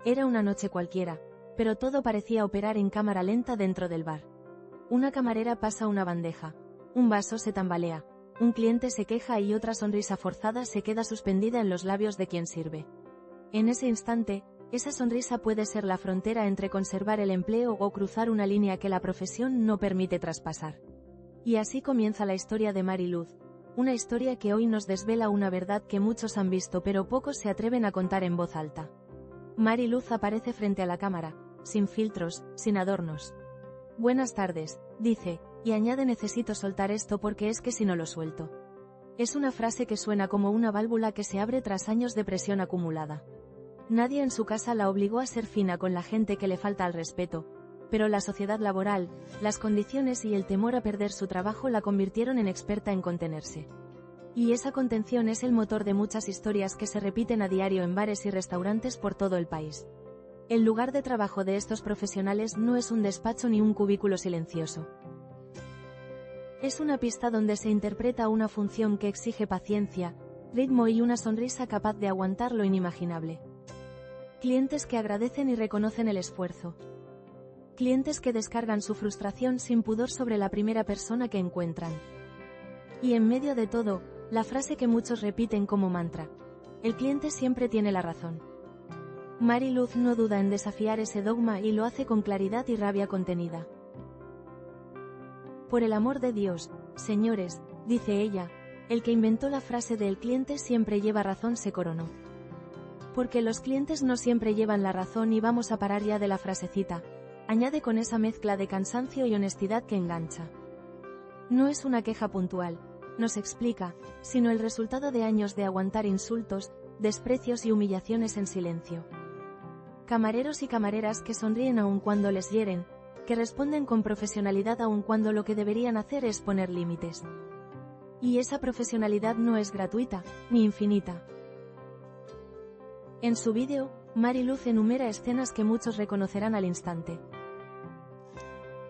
Era una noche cualquiera, pero todo parecía operar en cámara lenta dentro del bar. Una camarera pasa una bandeja. Un vaso se tambalea. Un cliente se queja y otra sonrisa forzada se queda suspendida en los labios de quien sirve. En ese instante, esa sonrisa puede ser la frontera entre conservar el empleo o cruzar una línea que la profesión no permite traspasar. Y así comienza la historia de Mary Luz, una historia que hoy nos desvela una verdad que muchos han visto pero pocos se atreven a contar en voz alta. Mary Luz aparece frente a la cámara, sin filtros, sin adornos. Buenas tardes, dice, y añade necesito soltar esto porque es que si no lo suelto. Es una frase que suena como una válvula que se abre tras años de presión acumulada. Nadie en su casa la obligó a ser fina con la gente que le falta al respeto, pero la sociedad laboral, las condiciones y el temor a perder su trabajo la convirtieron en experta en contenerse. Y esa contención es el motor de muchas historias que se repiten a diario en bares y restaurantes por todo el país. El lugar de trabajo de estos profesionales no es un despacho ni un cubículo silencioso. Es una pista donde se interpreta una función que exige paciencia, ritmo y una sonrisa capaz de aguantar lo inimaginable. Clientes que agradecen y reconocen el esfuerzo. Clientes que descargan su frustración sin pudor sobre la primera persona que encuentran. Y en medio de todo, la frase que muchos repiten como mantra: el cliente siempre tiene la razón. Mary Luz no duda en desafiar ese dogma y lo hace con claridad y rabia contenida. Por el amor de Dios, señores, dice ella, el que inventó la frase de el cliente siempre lleva razón se coronó. Porque los clientes no siempre llevan la razón y vamos a parar ya de la frasecita, añade con esa mezcla de cansancio y honestidad que engancha. No es una queja puntual, nos explica, sino el resultado de años de aguantar insultos, desprecios y humillaciones en silencio. Camareros y camareras que sonríen aun cuando les hieren, que responden con profesionalidad aun cuando lo que deberían hacer es poner límites. Y esa profesionalidad no es gratuita, ni infinita. En su vídeo, Mary Luz enumera escenas que muchos reconocerán al instante.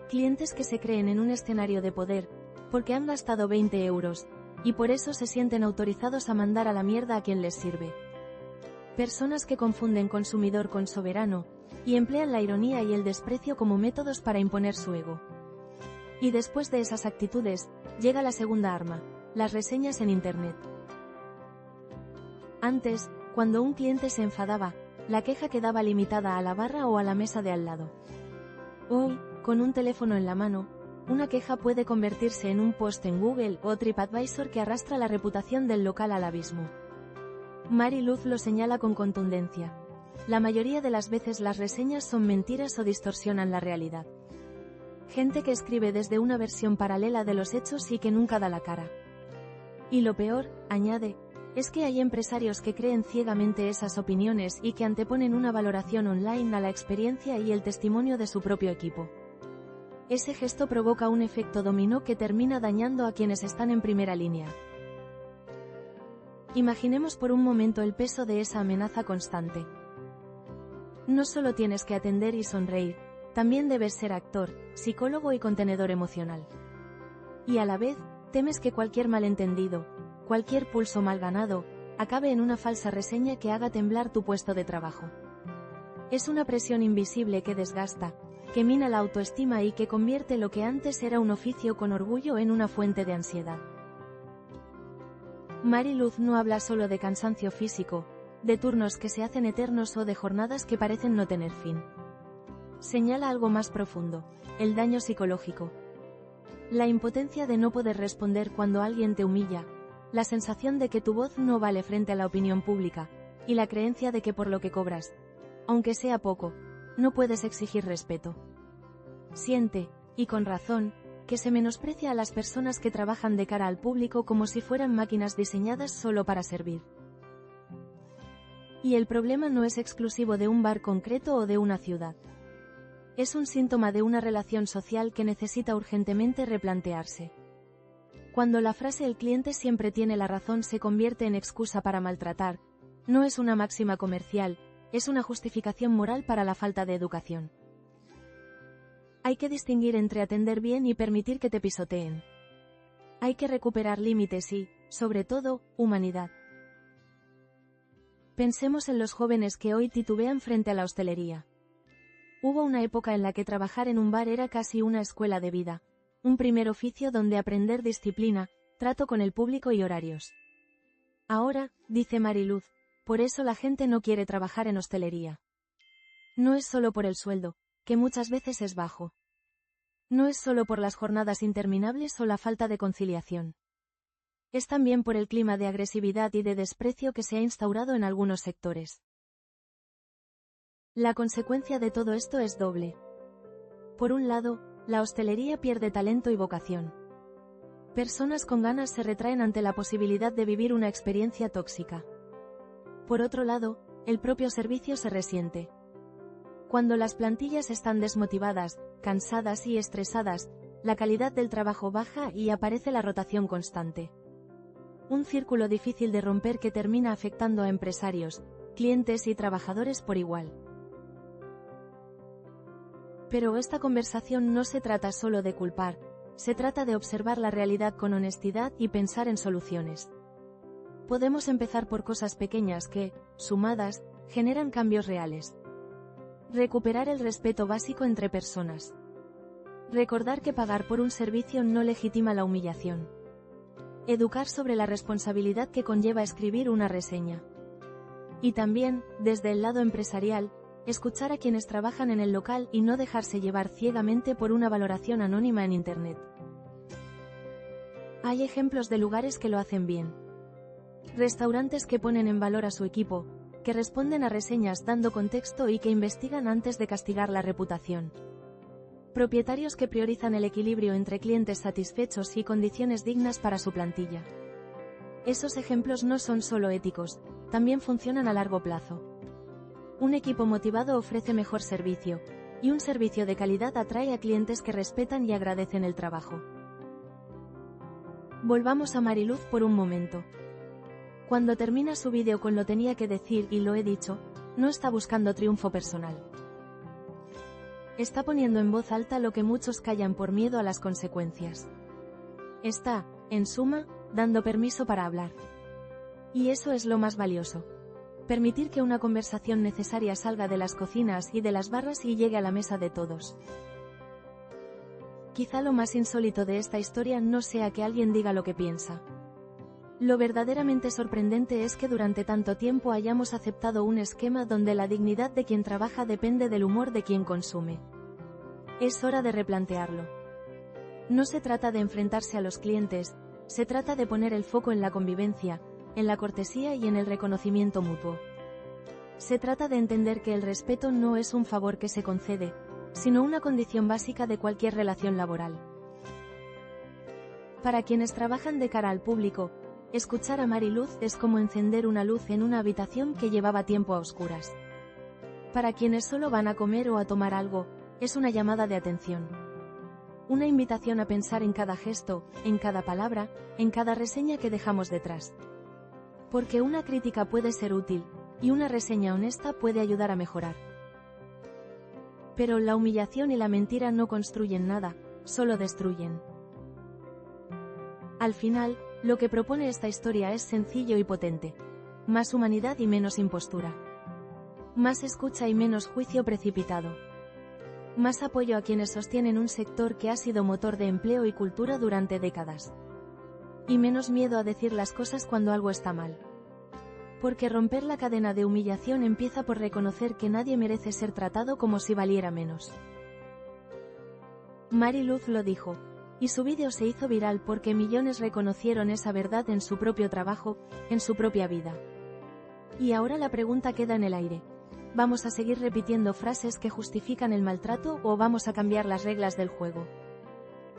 Clientes que se creen en un escenario de poder, porque han gastado 20 euros, y por eso se sienten autorizados a mandar a la mierda a quien les sirve. Personas que confunden consumidor con soberano, y emplean la ironía y el desprecio como métodos para imponer su ego. Y después de esas actitudes, llega la segunda arma, las reseñas en Internet. Antes, cuando un cliente se enfadaba, la queja quedaba limitada a la barra o a la mesa de al lado. Hoy, con un teléfono en la mano, una queja puede convertirse en un post en Google o TripAdvisor que arrastra la reputación del local al abismo. Mary Luz lo señala con contundencia. La mayoría de las veces las reseñas son mentiras o distorsionan la realidad. Gente que escribe desde una versión paralela de los hechos y que nunca da la cara. Y lo peor, añade, es que hay empresarios que creen ciegamente esas opiniones y que anteponen una valoración online a la experiencia y el testimonio de su propio equipo. Ese gesto provoca un efecto dominó que termina dañando a quienes están en primera línea. Imaginemos por un momento el peso de esa amenaza constante. No solo tienes que atender y sonreír, también debes ser actor, psicólogo y contenedor emocional. Y a la vez, temes que cualquier malentendido, cualquier pulso mal ganado, acabe en una falsa reseña que haga temblar tu puesto de trabajo. Es una presión invisible que desgasta, que mina la autoestima y que convierte lo que antes era un oficio con orgullo en una fuente de ansiedad. Mary Luz no habla solo de cansancio físico, de turnos que se hacen eternos o de jornadas que parecen no tener fin. Señala algo más profundo, el daño psicológico. La impotencia de no poder responder cuando alguien te humilla, la sensación de que tu voz no vale frente a la opinión pública, y la creencia de que por lo que cobras, aunque sea poco, no puedes exigir respeto. Siente, y con razón, que se menosprecia a las personas que trabajan de cara al público como si fueran máquinas diseñadas solo para servir. Y el problema no es exclusivo de un bar concreto o de una ciudad. Es un síntoma de una relación social que necesita urgentemente replantearse. Cuando la frase "el cliente siempre tiene la razón" se convierte en excusa para maltratar, no es una máxima comercial, es una justificación moral para la falta de educación. Hay que distinguir entre atender bien y permitir que te pisoteen. Hay que recuperar límites y, sobre todo, humanidad. Pensemos en los jóvenes que hoy titubean frente a la hostelería. Hubo una época en la que trabajar en un bar era casi una escuela de vida, un primer oficio donde aprender disciplina, trato con el público y horarios. Ahora, dice Mariluz, por eso la gente no quiere trabajar en hostelería. No es solo por el sueldo, que muchas veces es bajo. No es solo por las jornadas interminables o la falta de conciliación. Es también por el clima de agresividad y de desprecio que se ha instaurado en algunos sectores. La consecuencia de todo esto es doble. Por un lado, la hostelería pierde talento y vocación. Personas con ganas se retraen ante la posibilidad de vivir una experiencia tóxica. Por otro lado, el propio servicio se resiente. Cuando las plantillas están desmotivadas, cansadas y estresadas, la calidad del trabajo baja y aparece la rotación constante. Un círculo difícil de romper que termina afectando a empresarios, clientes y trabajadores por igual. Pero esta conversación no se trata solo de culpar, se trata de observar la realidad con honestidad y pensar en soluciones. Podemos empezar por cosas pequeñas que, sumadas, generan cambios reales. Recuperar el respeto básico entre personas. Recordar que pagar por un servicio no legitima la humillación. Educar sobre la responsabilidad que conlleva escribir una reseña. Y también, desde el lado empresarial, escuchar a quienes trabajan en el local y no dejarse llevar ciegamente por una valoración anónima en Internet. Hay ejemplos de lugares que lo hacen bien. Restaurantes que ponen en valor a su equipo, que responden a reseñas dando contexto y que investigan antes de castigar la reputación. Propietarios que priorizan el equilibrio entre clientes satisfechos y condiciones dignas para su plantilla. Esos ejemplos no son solo éticos, también funcionan a largo plazo. Un equipo motivado ofrece mejor servicio, y un servicio de calidad atrae a clientes que respetan y agradecen el trabajo. Volvamos a Mariluz por un momento. Cuando termina su vídeo con "lo tenía que decir y lo he dicho", no está buscando triunfo personal. Está poniendo en voz alta lo que muchos callan por miedo a las consecuencias. Está, en suma, dando permiso para hablar. Y eso es lo más valioso. Permitir que una conversación necesaria salga de las cocinas y de las barras y llegue a la mesa de todos. Quizá lo más insólito de esta historia no sea que alguien diga lo que piensa. Lo verdaderamente sorprendente es que durante tanto tiempo hayamos aceptado un esquema donde la dignidad de quien trabaja depende del humor de quien consume. Es hora de replantearlo. No se trata de enfrentarse a los clientes, se trata de poner el foco en la convivencia, en la cortesía y en el reconocimiento mutuo. Se trata de entender que el respeto no es un favor que se concede, sino una condición básica de cualquier relación laboral. Para quienes trabajan de cara al público, escuchar a Mariluz es como encender una luz en una habitación que llevaba tiempo a oscuras. Para quienes solo van a comer o a tomar algo, es una llamada de atención. Una invitación a pensar en cada gesto, en cada palabra, en cada reseña que dejamos detrás. Porque una crítica puede ser útil, y una reseña honesta puede ayudar a mejorar. Pero la humillación y la mentira no construyen nada, solo destruyen. Al final, lo que propone esta historia es sencillo y potente. Más humanidad y menos impostura. Más escucha y menos juicio precipitado. Más apoyo a quienes sostienen un sector que ha sido motor de empleo y cultura durante décadas. Y menos miedo a decir las cosas cuando algo está mal. Porque romper la cadena de humillación empieza por reconocer que nadie merece ser tratado como si valiera menos. Mariluz lo dijo. Y su vídeo se hizo viral porque millones reconocieron esa verdad en su propio trabajo, en su propia vida. Y ahora la pregunta queda en el aire. ¿Vamos a seguir repitiendo frases que justifican el maltrato o vamos a cambiar las reglas del juego?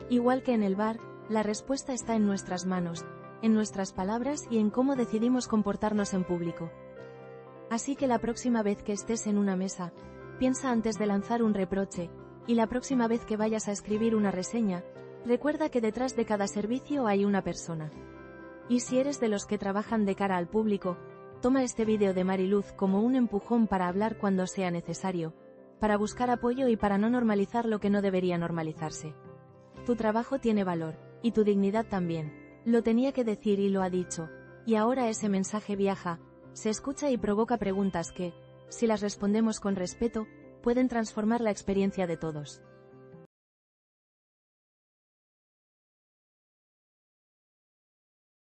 Igual que en el bar, la respuesta está en nuestras manos, en nuestras palabras y en cómo decidimos comportarnos en público. Así que la próxima vez que estés en una mesa, piensa antes de lanzar un reproche, y la próxima vez que vayas a escribir una reseña, recuerda que detrás de cada servicio hay una persona. Y si eres de los que trabajan de cara al público, toma este vídeo de Mariluz como un empujón para hablar cuando sea necesario, para buscar apoyo y para no normalizar lo que no debería normalizarse. Tu trabajo tiene valor, y tu dignidad también. Lo tenía que decir y lo ha dicho, y ahora ese mensaje viaja, Se escucha y provoca preguntas que, si las respondemos con respeto, pueden transformar la experiencia de todos.